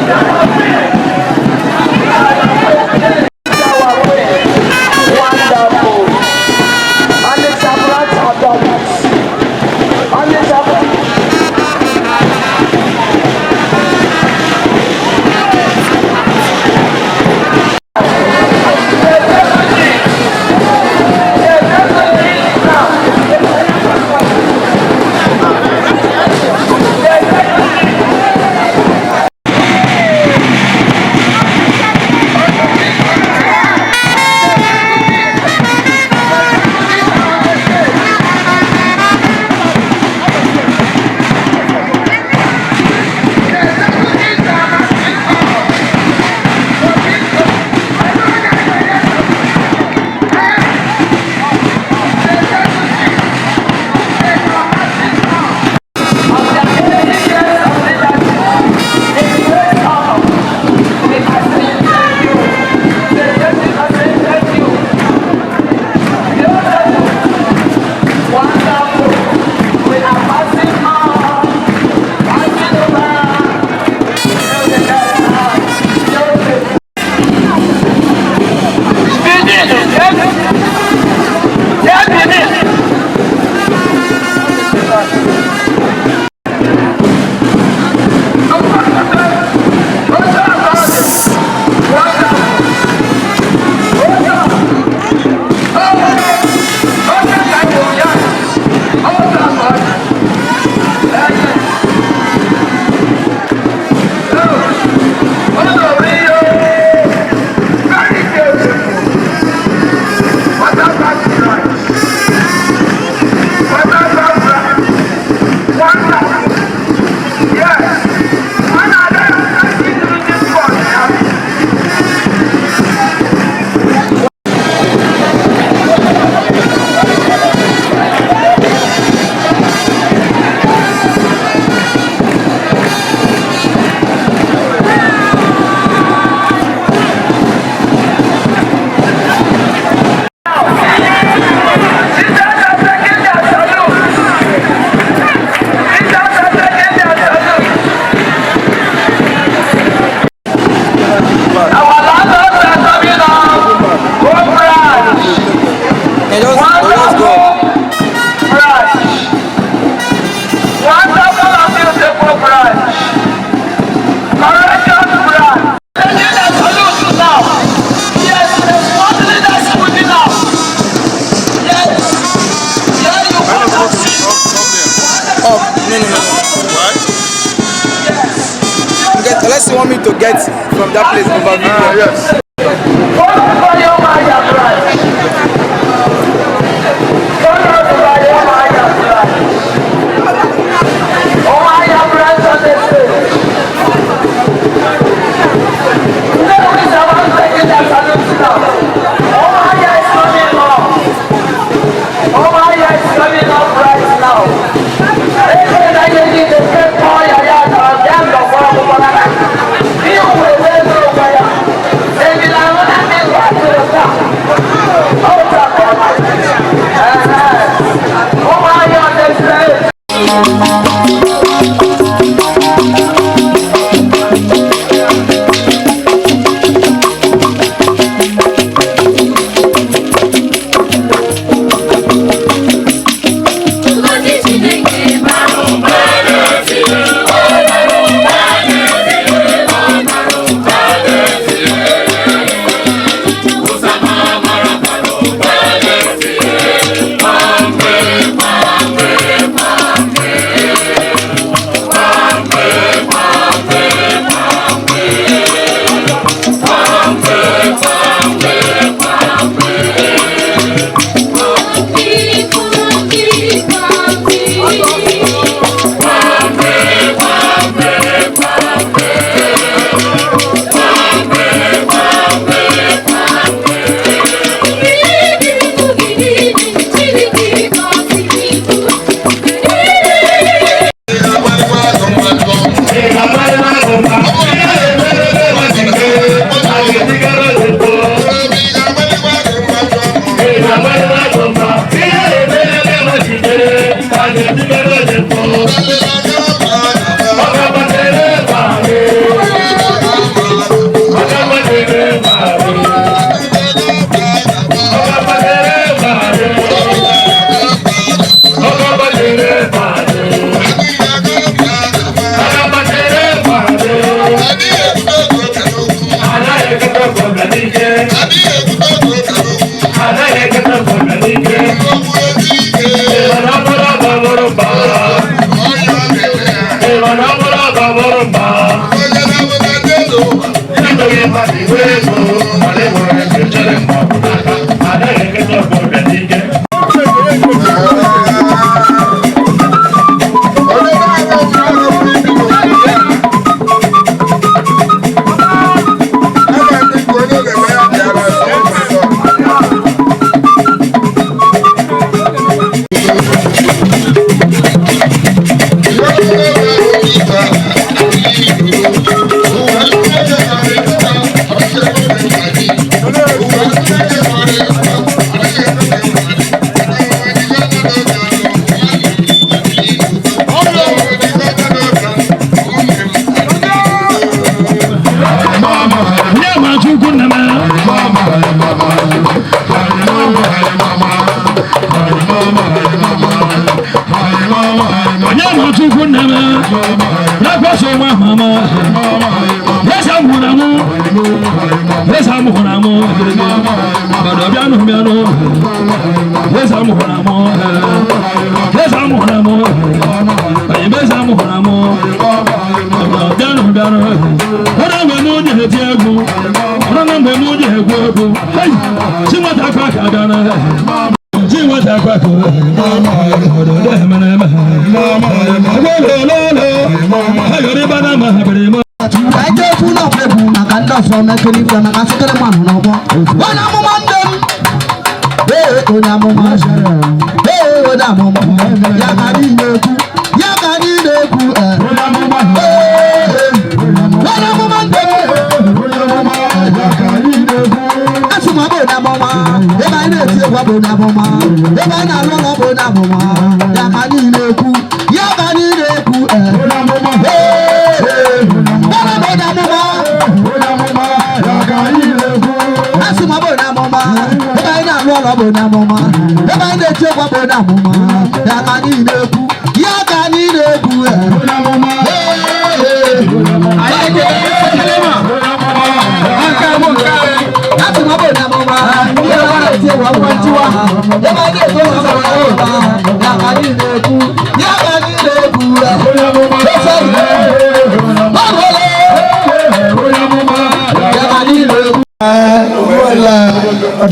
Yeah. want me to get from that place over video. Yes.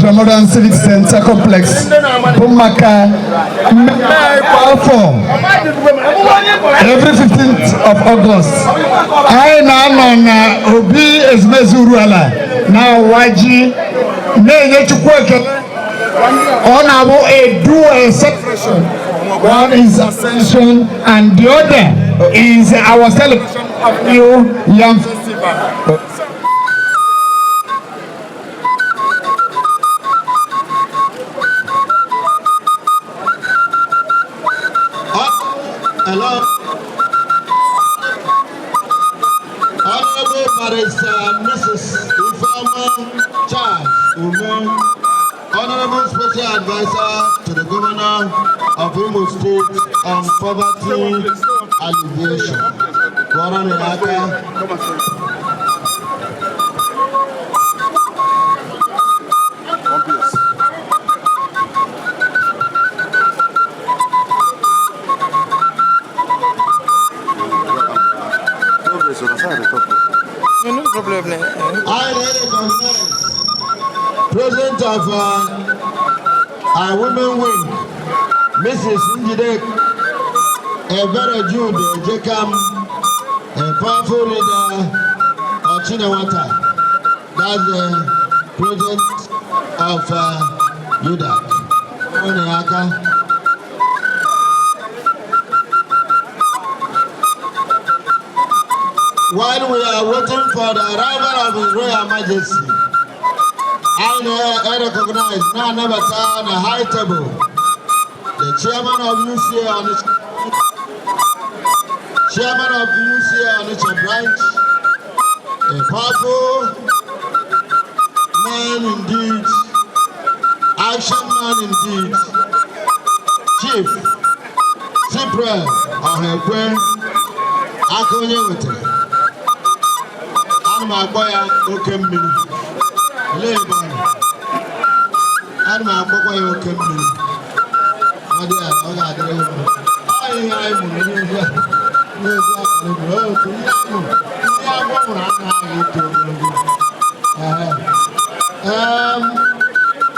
Modern Civic Center Complex Bumaka every 15th of August. I now Obi Ezmezuruala now Waji Neye Chukwueke Honorable a dual separation. One is Ascension and the other is our celebration of New Yam Festival. Hello. Honorable Barrister Mrs. Ifeoma Charles Ume, Honorable Special Advisor to the Governor of Imo State on Poverty Alleviation. No problem. I recognize President of our Women Wing, Mrs. Njide Ebere Jude Jekam, a powerful leader of Chinawata. That's the President of UDAC. While we are waiting for the arrival of His Royal Majesty, I recognize now never on a high table the chairman of UCA on its branch, a powerful man indeed, action man indeed, Chief Cyprian Ohekwe Akonye my boy, okay, me. Labor. And my boy, okay, me. My dear,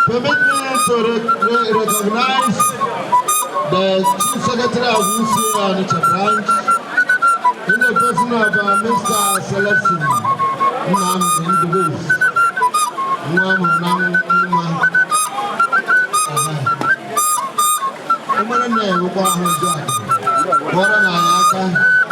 permit me to recognize the Chief Secretary of UCA on the branch in the person of Mr. Celestine. I'm in the booth. I'm